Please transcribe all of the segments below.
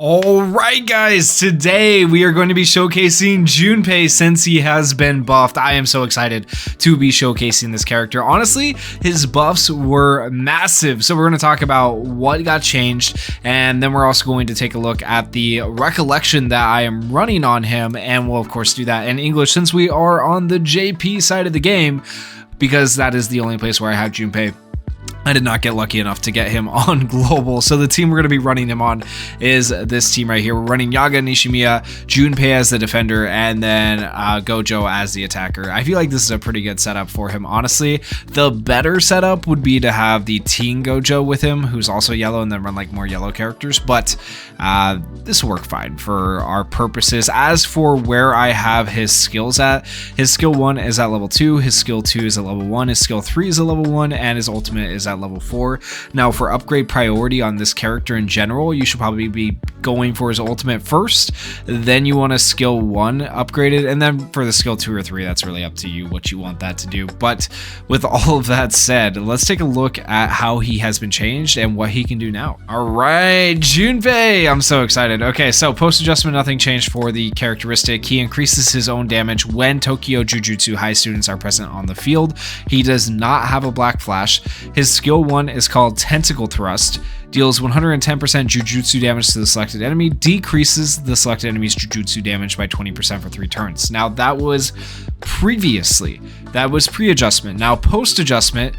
Alright guys, today we are going to be showcasing Junpei since he has been buffed. I am so excited to be showcasing this character. Honestly, his buffs were massive, so we're going to talk about what got changed, and then we're also going to take a look at the recollection that I am running on him, and we'll of course do that in English since we are on the JP side of the game, because that is the only place where I have Junpei. I did not get lucky enough to get him on global, so the team we're going to be running him on is this team right here. We're running Yaga Nishimiya, Junpei as the defender, and then Gojo as the attacker. I feel like this is a pretty good setup for him, honestly. The better setup would be to have the teen Gojo with him, who's also yellow, and then run like more yellow characters, but this will work fine for our purposes. As for where I have his skills at, his skill 1 is at level 2, his skill 2 is at level 1, his skill 3 is at level 1, and his ultimate is at level 4. Now for upgrade priority on this character in general, you should probably be going for his ultimate first, then you want a skill 1 upgraded, and then for the skill 2 or 3, that's really up to you what you want that to do. But with all of that said, let's take a look at how he has been changed and what he can do now. Alright, Junpei! I'm so excited. Okay, so post adjustment, nothing changed for the characteristic. He increases his own damage when Tokyo Jujutsu high students are present on the field. He does not have a black flash. His skill 1 is called Tentacle Thrust, deals 110% Jujutsu damage to the selected enemy, decreases the selected enemy's Jujutsu damage by 20% for 3 turns. Now that was previously, that was pre-adjustment. Now post-adjustment,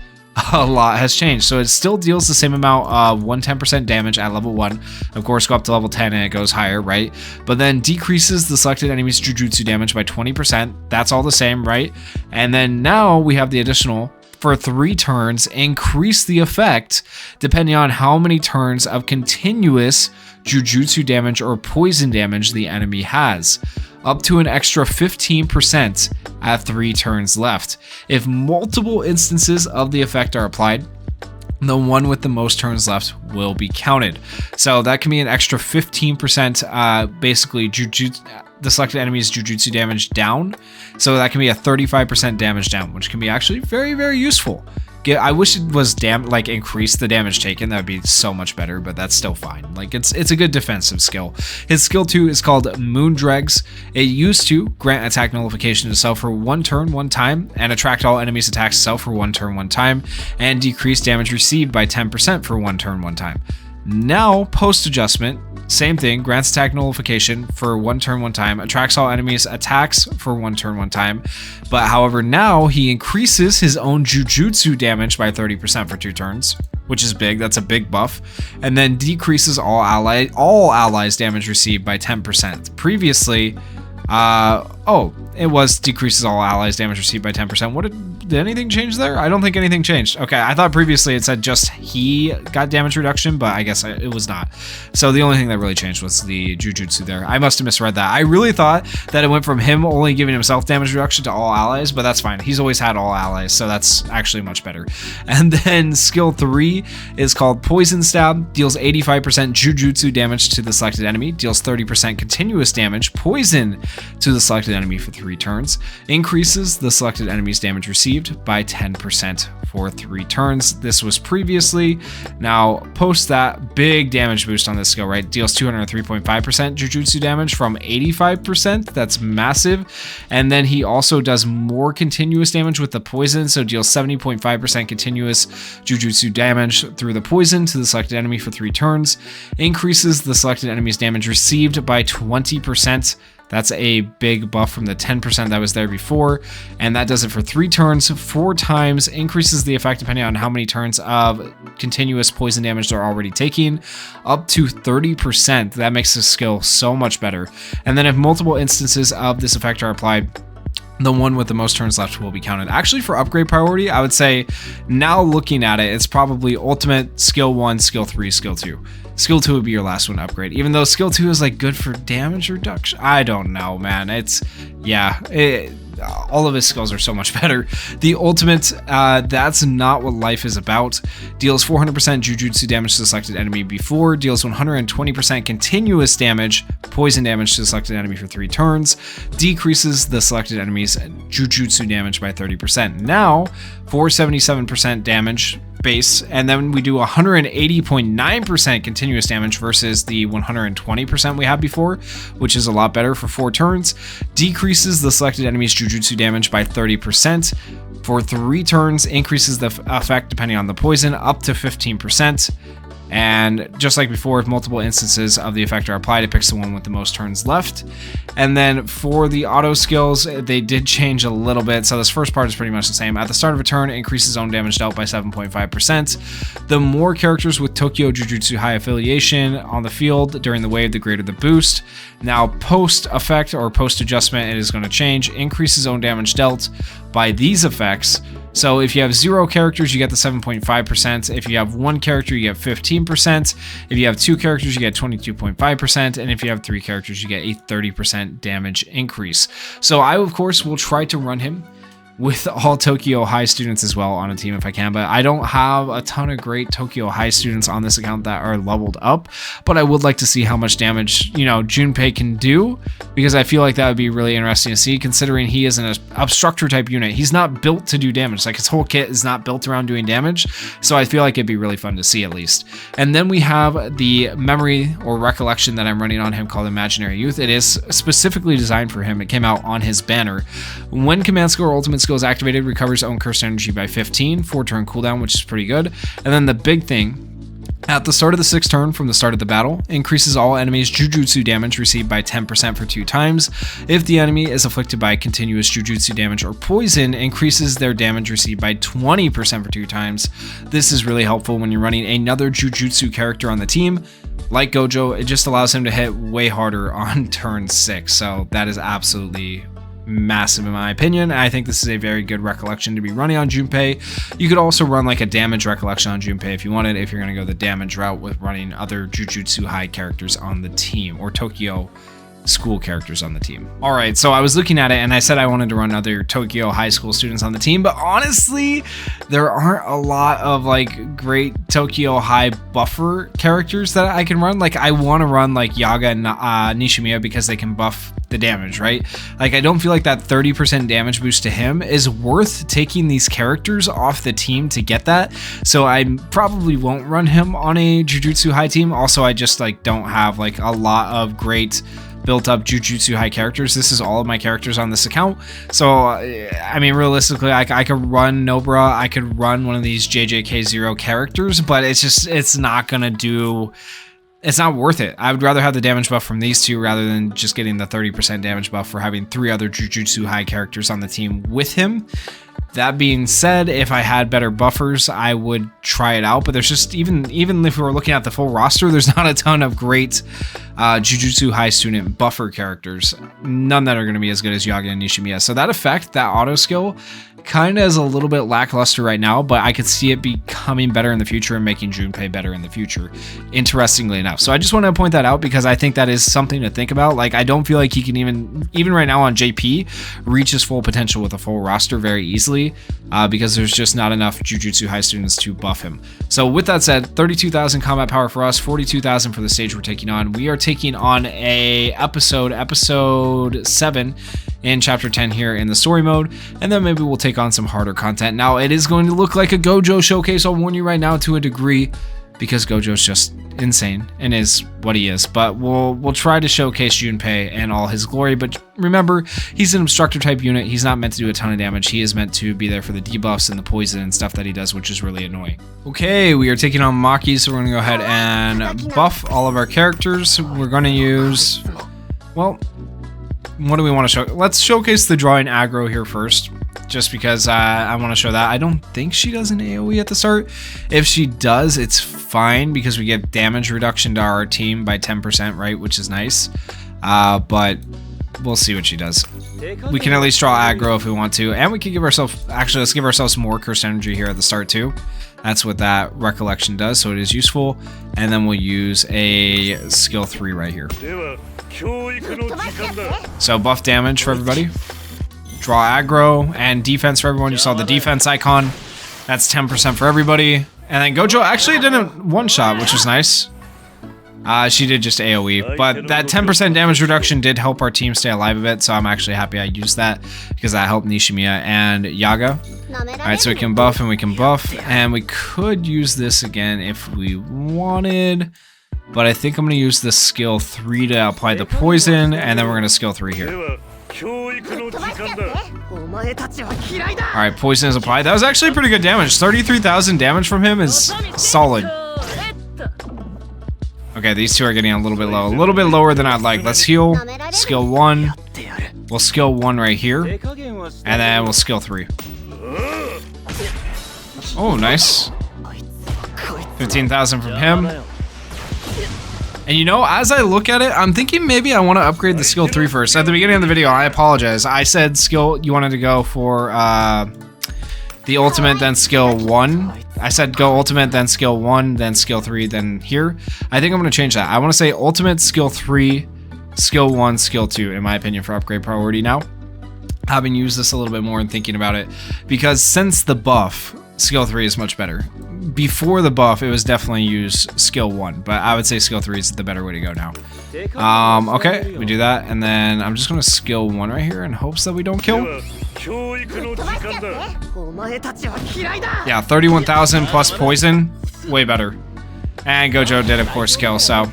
a lot has changed. So it still deals the same amount of 110% damage at level 1. Of course, go up to level 10 and it goes higher, right? But then decreases the selected enemy's Jujutsu damage by 20%. That's all the same, right? And then now we have the additional for 3 turns, increase the effect depending on how many turns of continuous Jujutsu damage or poison damage the enemy has, up to an extra 15% at 3 turns left. If multiple instances of the effect are applied, the one with the most turns left will be counted. So that can be an extra 15%, basically the selected enemy's Jujutsu damage down. So that can be a 35% damage down, which can be actually very, very useful. I wish it was increase the damage taken. That would be so much better, but that's still fine. Like it's a good defensive skill. His skill 2 is called Moon Dregs. It used to grant attack nullification to self for 1 turn 1 time, and attract all enemies' attacks to self for 1 turn 1 time, and decrease damage received by 10% for 1 turn 1 time. Now, post adjustment, same thing, grants attack nullification for 1 turn 1 time, attracts all enemies' attacks for 1 turn 1 time, but however now he increases his own Jujutsu damage by 30% for 2 turns, which is big, that's a big buff, and then decreases all allies' damage received by 10%. Previously, it was decreases all allies' damage received by 10%. Did anything change there? I don't think anything changed. Okay, I thought previously it said just he got damage reduction, but I guess it was not. So the only thing that really changed was the Jujutsu there. I must have misread that. I really thought that it went from him only giving himself damage reduction to all allies, but that's fine. He's always had all allies, so that's actually much better. And then skill 3 is called Poison Stab, deals 85% Jujutsu damage to the selected enemy, deals 30% continuous damage, poison to the selected enemy for 3 turns, increases the selected enemy's damage received by 10% for 3 turns. This was previously. Now, post that, big damage boost on this skill, right? Deals 203.5% Jujutsu damage from 85%. That's massive. And then he also does more continuous damage with the poison, so deals 70.5% continuous Jujutsu damage through the poison to the selected enemy for 3 turns, increases the selected enemy's damage received by 20%. That's a big buff from the 10% that was there before, and that does it for 3 turns, 4 times, increases the effect depending on how many turns of continuous poison damage they're already taking, up to 30%. That makes this skill so much better. And then if multiple instances of this effect are applied, the one with the most turns left will be counted. Actually, for upgrade priority, I would say now looking at it, it's probably ultimate, skill 1, skill 3, skill 2. Skill 2 would be your last one to upgrade, even though skill 2 is like good for damage reduction. I don't know, man. all of his skills are so much better. The ultimate, that's not what life is about. Deals 400% Jujutsu damage to the selected enemy before, deals 120% continuous damage, poison damage to the selected enemy for 3 turns, decreases the selected enemy's Jujutsu damage by 30%. Now, 477% damage base, and then we do 180.9% continuous damage versus the 120% we had before, which is a lot better for 4 turns. Decreases the selected enemy's Jujutsu damage by 30% for 3 turns, increases the effect depending on the poison up to 15%. And just like before, if multiple instances of the effect are applied, it picks the one with the most turns left. And then for the auto skills, they did change a little bit. So this first part is pretty much the same. At the start of a turn, it increases own damage dealt by 7.5%. The more characters with Tokyo Jujutsu High affiliation on the field during the wave, the greater the boost. Now, post effect or post adjustment, it is going to change. Increases own damage dealt by these effects. So if you have 0 characters, you get the 7.5%. If you have 1 character, you get 15%. If you have 2 characters, you get 22.5%. And if you have 3 characters, you get a 30% damage increase. So I, of course, will try to run him with all Tokyo High students as well on a team if I can, but I don't have a ton of great Tokyo High students on this account that are leveled up, but I would like to see how much damage, you know, Junpei can do, because I feel like that would be really interesting to see, considering he is an obstructor type unit. He's not built to do damage. Like, his whole kit is not built around doing damage, so I feel like it'd be really fun to see at least. And then we have the memory or recollection that I'm running on him called Imaginary Youth. It is specifically designed for him. It came out on his banner. When command skill or ultimate skill is activated, recovers own cursed energy by 15, 4-turn cooldown, which is pretty good. And then the big thing, at the start of the 6th turn from the start of the battle, increases all enemies' Jujutsu damage received by 10% for 2 times. If the enemy is afflicted by continuous Jujutsu damage or poison, increases their damage received by 20% for 2 times. This is really helpful when you're running another Jujutsu character on the team. Like Gojo, it just allows him to hit way harder on turn 6, so that is absolutely massive in my opinion. I think this is a very good recollection to be running on Junpei. You could also run like a damage recollection on Junpei if you wanted, if you're going to go the damage route with running other Jujutsu High characters on the team, or Tokyo school characters on the team. All right, so I was looking at it and I said I wanted to run other Tokyo high school students on the team, but honestly, there aren't a lot of like great Tokyo High buffer characters that I can run. Like, I want to run like Yaga and Nishimiya because they can buff the damage, right? Like, I don't feel like that 30% damage boost to him is worth taking these characters off the team to get that. So I probably won't run him on a Jujutsu High team. Also, I just like don't have like a lot of great built up Jujutsu High characters. This is all of my characters on this account. So, I mean, realistically, I could run Nobara, I could run one of these JJK 0 characters, but it's not gonna do, it's not worth it. I would rather have the damage buff from these two rather than just getting the 30% damage buff for having 3 other Jujutsu High characters on the team with him. That being said, if I had better buffers, I would try it out. But there's just, even if we were looking at the full roster, there's not a ton of great Jujutsu High student buffer characters. None that are going to be as good as Yaga and Nishimiya. So that effect, that auto skill, kind of is a little bit lackluster right now, but I could see it becoming better in the future and making Junpei better in the future, interestingly enough. So I just want to point that out because I think that is something to think about. Like, I don't feel like he can even right now on JP, reach his full potential with a full roster very easily because there's just not enough Jujutsu High students to buff him. So with that said, 32,000 combat power for us, 42,000 for the stage we're taking on. We are taking on episode 7 in chapter 10 here in the story mode, and then maybe we'll take on some harder content. Now, it is going to look like a Gojo showcase, I'll warn you right now, to a degree, because Gojo's just insane and is what he is. But we'll try to showcase Junpei and all his glory. But remember, he's an obstructor type unit. He's not meant to do a ton of damage. He is meant to be there for the debuffs and the poison and stuff that he does, which is really annoying. Okay, we are taking on Maki, so we're gonna go ahead and buff all of our characters. We're gonna use, well, what do we want to show? Let's showcase the drawing aggro here first, just because I want to show that. I don't think she does an AoE at the start. If she does, it's fine because we get damage reduction to our team by 10%, right? Which is nice. But we'll see what she does. We can at least draw aggro if we want to, and we can give ourselves, actually, let's give ourselves more cursed energy here at the start too. That's what that recollection does, so it is useful. And then we'll use a skill 3 right here. So buff damage for everybody. draw aggro, and defense for everyone. You saw the defense icon. That's 10% for everybody. And then Gojo actually didn't one-shot, which was nice. She did just AoE, but that 10% damage reduction did help our team stay alive a bit, so I'm actually happy I used that because that helped Nishimiya and Yaga. Alright, so we can buff and we can buff, and we could use this again if we wanted, but I think I'm going to use the skill 3 to apply the poison, and then we're going to skill 3 here. Alright, poison is applied. That was actually pretty good damage. 33,000 damage from him is solid. Okay, these two are getting a little bit low. A little bit lower than I'd like. Let's heal. Skill 1. We'll skill 1 right here. And then we'll skill 3. Oh, nice. 15,000 from him. And you know, as I look at it, I'm thinking maybe I want to upgrade the skill 3 first. At the beginning of the video, I apologize. I said skill, you wanted to go for the ultimate, then skill 1. I said go ultimate, then skill 1, then skill 3, then here. I think I'm going to change that. I want to say ultimate, skill 3, skill 1, skill 2, in my opinion, for upgrade priority now. Having used this a little bit more and thinking about it, because since the buff, skill 3 is much better. Before the buff, it was definitely use skill 1, but I would say skill 3 is the better way to go now. Okay, we do that, and then I'm just going to skill 1 right here in hopes that we don't kill. Yeah, 31,000 plus poison, way better. And Gojo did, of course, kill, so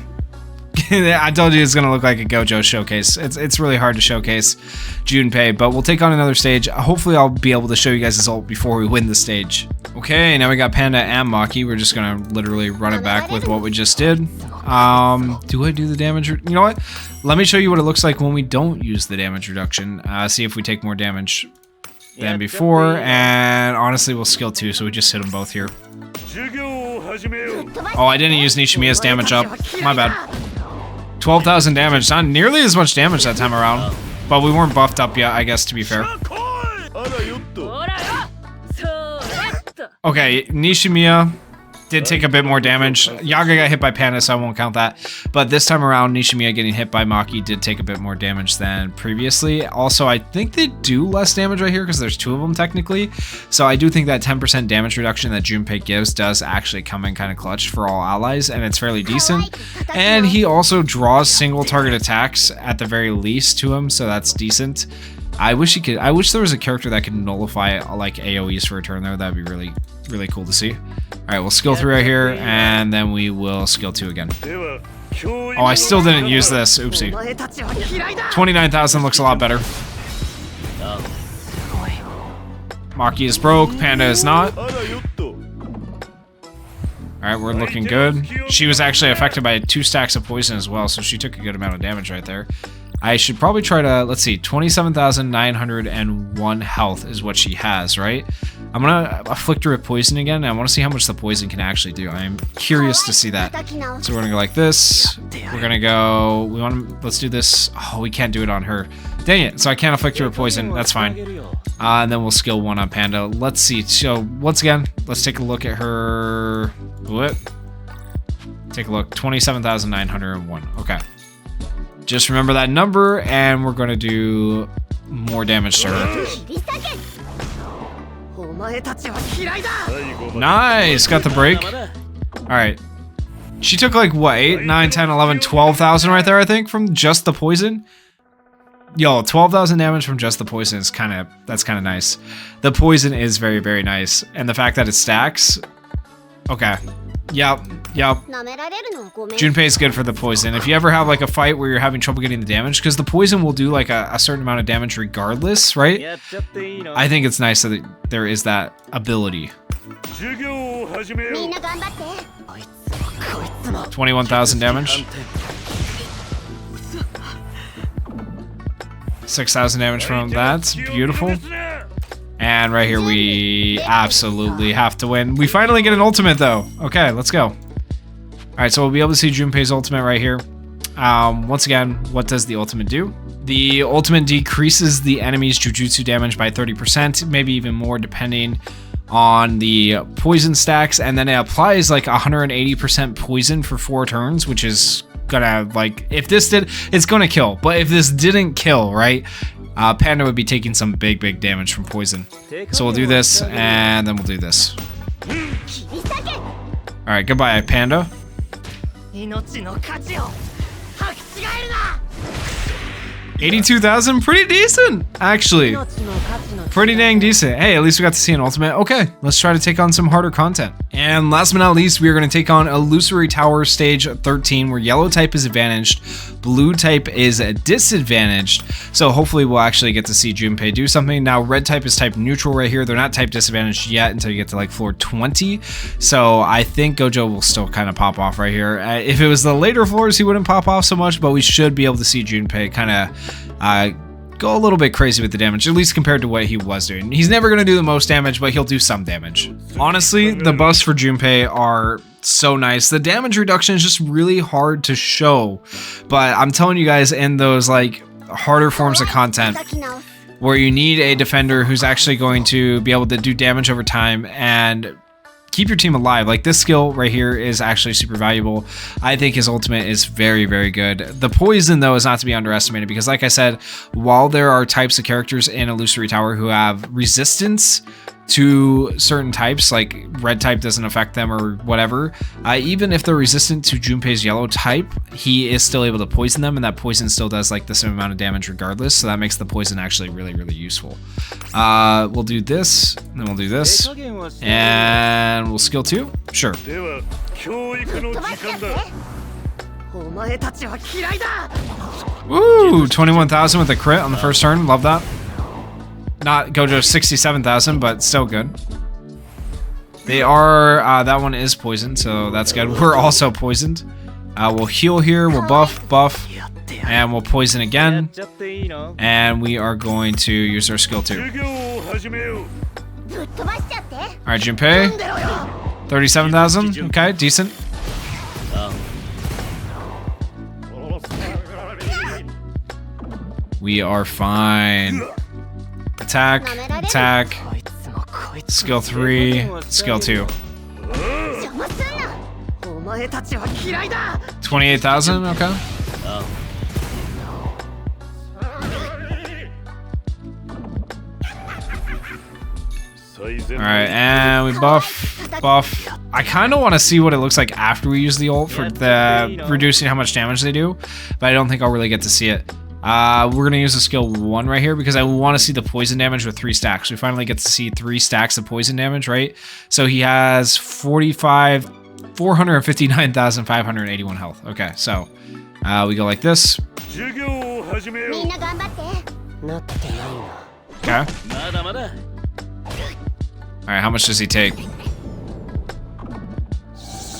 I told you it's gonna look like a Gojo showcase. It's really hard to showcase Junpei, but we'll take on another stage. Hopefully I'll be able to show you guys his ult before we win the stage. Okay, now we got Panda and Maki. We're just gonna literally run it back with what we just did. Do I do the damage? You know what? Let me show you what it looks like when we don't use the damage reduction. See if we take more damage than before, and honestly we'll skill 2, so we just hit them both here. Oh, I didn't use Nishimiya's damage up. My bad. 12,000 damage. Not nearly as much damage that time around, but we weren't buffed up yet, I guess, to be fair. Okay, Nishimiya did take a bit more damage. Yaga got hit by Panda, so I won't count that. But this time around, Nishimiya getting hit by Maki did take a bit more damage than previously. Also, I think they do less damage right here because there's 2 of them technically. So I do think that 10% damage reduction that Junpei gives does actually come in kind of clutch for all allies, and it's fairly decent. And he also draws single target attacks at the very least to him, so that's decent. I wish there was a character that could nullify like AoEs for a turn though. That'd be really cool to see. All right, we'll skill 3 right here, and then we will skill 2 again. Oh, I still didn't use this. Oopsie. 29,000 looks a lot better. Maki is broke. Panda is not. All right, we're looking good. She was actually affected by 2 stacks of poison as well, so she took a good amount of damage right there. I should probably try to, let's see, 27,901 health is what she has, right? I'm gonna afflict her with poison again, and I want to see how much the poison can actually do. I'm curious to see that. So we're gonna go like this. We're gonna go, let's do this. Oh, we can't do it on her. Dang it, so I can't afflict her with poison. That's fine. And then we'll skill 1 on Panda. Let's see, so once again, let's take a look at her. What? Take a look, 27,901, okay. Just remember that number, and we're going to do more damage to her. Nice! Got the break. Alright. She took like, what, 8, 9, 10, 11, 12,000 right there, I think, from just the poison? Yo, 12,000 damage from just the poison is that's kind of nice. The poison is very, very nice. And the fact that it stacks... Okay. Yep. Junpei is good for the poison. If you ever have like a fight where you're having trouble getting the damage, because the poison will do like a certain amount of damage regardless, right? I think it's nice that there is that ability. 21,000 damage. 6,000 damage from him. That's beautiful. And right here, we absolutely have to win. We finally get an ultimate, though. Okay, let's go. All right, so we'll be able to see Junpei's ultimate right here. Once again, what does the ultimate do? The ultimate decreases the enemy's jujutsu damage by 30%, maybe even more, depending on the poison stacks. And then it applies like 180% poison for 4 turns, which is gonna, like, if this did, it's gonna kill. But if this didn't kill, right, Panda would be taking some big damage from poison. So we'll do this, and then we'll do this. Alright, goodbye, Panda. 82,000, pretty decent, actually. Pretty dang decent. Hey, at least we got to see an ultimate. Okay, let's try to take on some harder content. And last but not least, we are going to take on Illusory Tower Stage 13, where yellow type is advantaged, blue type is disadvantaged. So hopefully we'll actually get to see Junpei do something. Now, red type is type neutral right here. They're not type disadvantaged yet until you get to like floor 20. So I think Gojo will still kind of pop off right here. If it was the later floors, he wouldn't pop off so much, but we should be able to see Junpei kind of go a little bit crazy with the damage, at least compared to what he was doing. He's never going to do the most damage, but he'll do some damage. Honestly, the buffs for Junpei are so nice. The damage reduction is just really hard to show, but I'm telling you guys, in those like harder forms of content where you need a defender who's actually going to be able to do damage over time and keep your team alive, like this skill right here is actually super valuable. I think his ultimate is very good. The poison though is not to be underestimated, because like I said, while there are types of characters in Illusory Tower who have resistance to certain types, like red type doesn't affect them or whatever, even if they're resistant to Junpei's yellow type, he is still able to poison them, and that poison still does like the same amount of damage regardless, so that makes the poison actually really useful. We'll do this, and then we'll do this, and we'll skill 2? Sure. Ooh, 21,000 with a crit on the first turn, love that. Not Gojo 67,000, but still good. They are, that one is poisoned, so that's good. We're also poisoned. We'll heal here, we'll buff, and we'll poison again. And we are going to use our skill 2. Alright, Junpei. 37,000, okay, decent. We are fine. Attack, skill 3, skill 2. 28,000, okay. Alright, and we buff. I kind of want to see what it looks like after we use the ult for the reducing how much damage they do, but I don't think I'll really get to see it. We're gonna use the skill 1 right here because I want to see the poison damage with 3 stacks. We finally get to see 3 stacks of poison damage, right? So he has 459,581 health. Okay, so we go like this. Okay. Alright, how much does he take?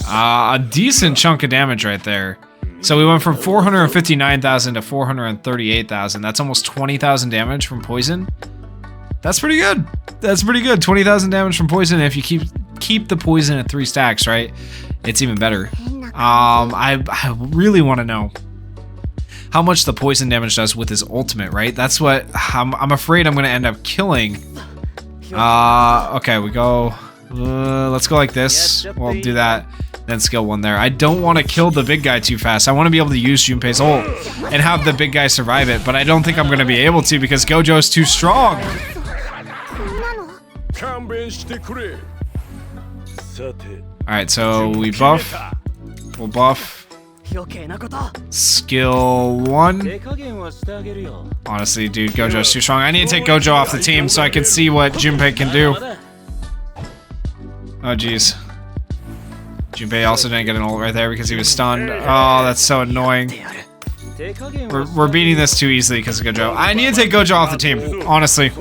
A decent chunk of damage right there. So we went from 459,000 to 438,000. That's almost 20,000 damage from poison. That's pretty good. That's pretty good. 20,000 damage from poison. If you keep the poison at 3 stacks, right? It's even better. I really want to know how much the poison damage does with his ultimate, right? That's what I'm afraid I'm going to end up killing. Okay, we go. Let's go like this. We'll do that. Then skill 1 there. I don't want to kill the big guy too fast. I want to be able to use Junpei's ult and have the big guy survive it, but I don't think I'm going to be able to because Gojo is too strong. Alright, so we buff. We'll buff. Skill 1. Honestly, dude, Gojo's too strong. I need to take Gojo off the team so I can see what Junpei can do. Oh, jeez. Junpei also didn't get an ult right there because he was stunned. Oh, that's so annoying. We're beating this too easily because of Gojo. I need to take Gojo off the team, honestly.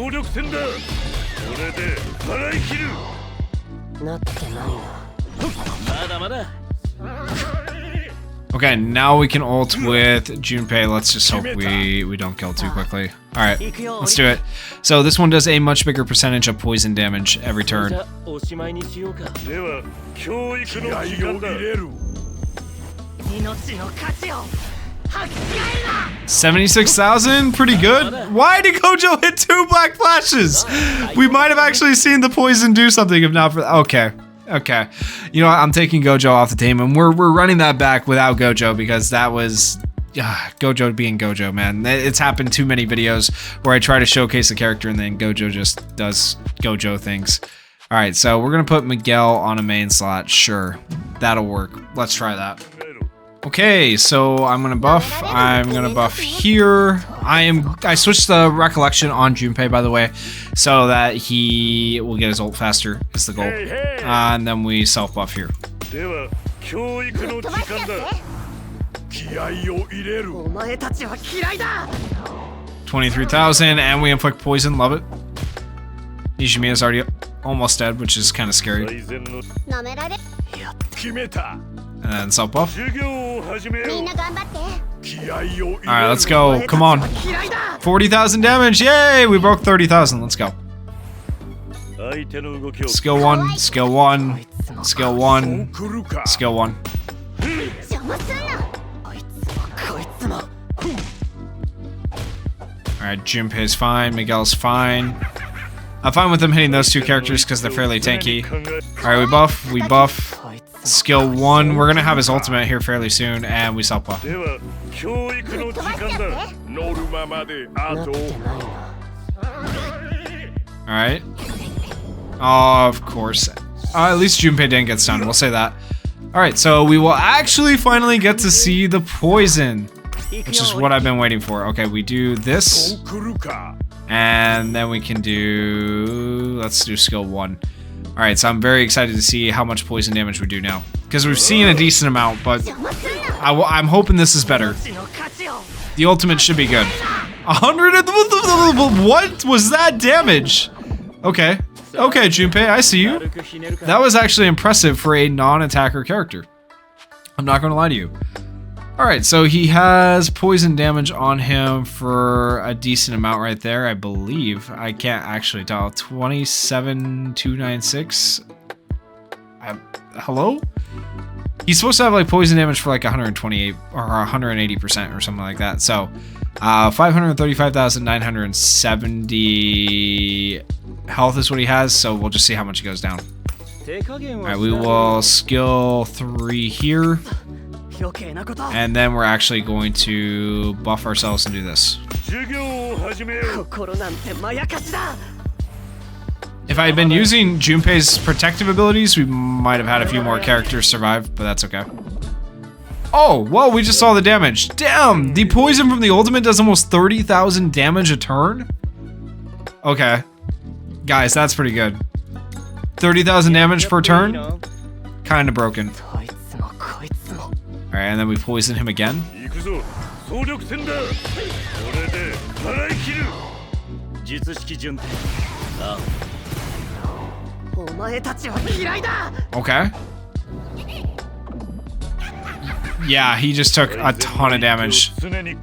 Okay, now we can ult with Junpei. Let's just hope we don't kill too quickly. Alright, let's do it. So this one does a much bigger percentage of poison damage every turn. 76,000, pretty good. Why did Gojo hit 2 black flashes? We might have actually seen the poison do something if not for. Okay, Okay. You know what? I'm taking Gojo off the team, and we're running that back without Gojo because that was Gojo being Gojo, man. It's happened too many videos where I try to showcase a character and then Gojo just does Gojo things. All right, so we're gonna put Miguel on a main slot. Sure, that'll work. Let's try that. Okay, so I'm gonna buff. I'm gonna buff here. I switched the recollection on Junpei, by the way, so that he will get his ult faster. Is the goal, and then we self buff here. 23,000, and we inflict poison. Love it. Nijimiya's already almost dead, which is kind of scary. And then self buff. Alright, let's go. Come on. 40,000 damage. Yay! We broke 30,000. Let's go. Skill 1. Skill 1. Skill 1. Skill 1. Alright, Junpei's fine. Miguel's fine. I'm fine with them hitting those two characters because they're fairly tanky. Alright, we buff. We buff. Skill 1, we're gonna have his ultimate here fairly soon, and we self buff. Alright. Oh, of course. At least Junpei didn't get stunned, we'll say that. Alright, so we will actually finally get to see the poison, which is what I've been waiting for. Okay, we do this, and then we can do... let's do skill 1. Alright, so I'm very excited to see how much poison damage we do now. Because we've seen a decent amount, but I'm hoping this is better. The ultimate should be good. 100? What was that damage? Okay. Okay, Junpei, I see you. That was actually impressive for a non-attacker character. I'm not going to lie to you. Alright, so he has poison damage on him for a decent amount right there, I believe. I can't actually tell. 27,296. Hello? He's supposed to have like poison damage for like 128 or 180% or something like that. So, 535,970 health is what he has, so we'll just see how much it goes down. Alright, we will skill 3 here. And then we're actually going to buff ourselves and do this. If I had been using Junpei's protective abilities, we might have had a few more characters survive, but that's okay. Oh, well, we just saw the damage. Damn, the poison from the ultimate does almost 30,000 damage a turn? Okay. Guys, that's pretty good. 30,000 damage per turn? Kinda broken. Alright, and then we poison him again. Okay. Yeah, he just took a ton of damage.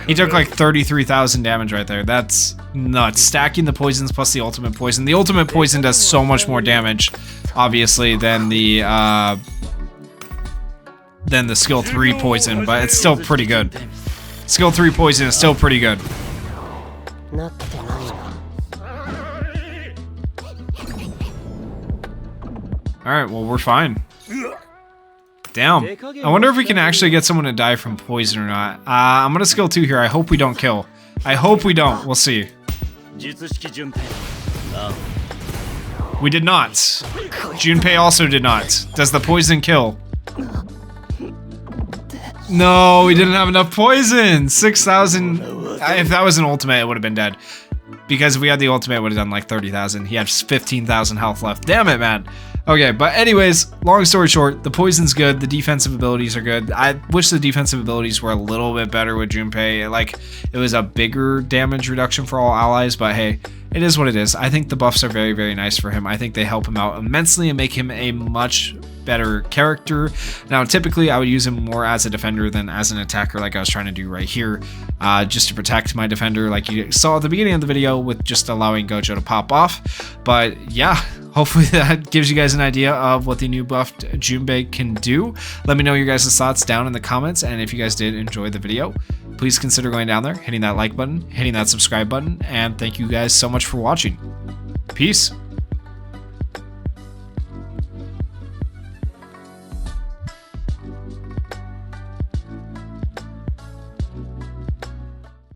He took like 33,000 damage right there. That's nuts. Stacking the poisons plus the ultimate poison. The ultimate poison does so much more damage, obviously, than the skill 3 poison, but it's still pretty good. Skill 3 poison is still pretty good. Alright, well, we're fine. Damn. I wonder if we can actually get someone to die from poison or not. I'm gonna skill 2 here. I hope we don't kill. I hope we don't. We'll see. We did not. Junpei also did not. Does the poison kill? No, we didn't have enough poison. 6,000. If that was an ultimate, it would have been dead. Because if we had the ultimate, it would have done like 30,000. He had 15,000 health left. Damn it, man. Okay, but anyways, long story short, the poison's good. The defensive abilities are good. I wish the defensive abilities were a little bit better with Junpei. Like, it was a bigger damage reduction for all allies, but hey, it is what it is. I think the buffs are very, very nice for him. I think they help him out immensely and make him a much better character. Now, typically, I would use him more as a defender than as an attacker like I was trying to do right here, just to protect my defender like you saw at the beginning of the video with just allowing Gojo to pop off. But yeah, hopefully that gives you guys an idea of what the new buffed Junpei can do. Let me know your guys' thoughts down in the comments, and if you guys did enjoy the video, please consider going down there, hitting that like button, hitting that subscribe button, and thank you guys so much for watching. Peace.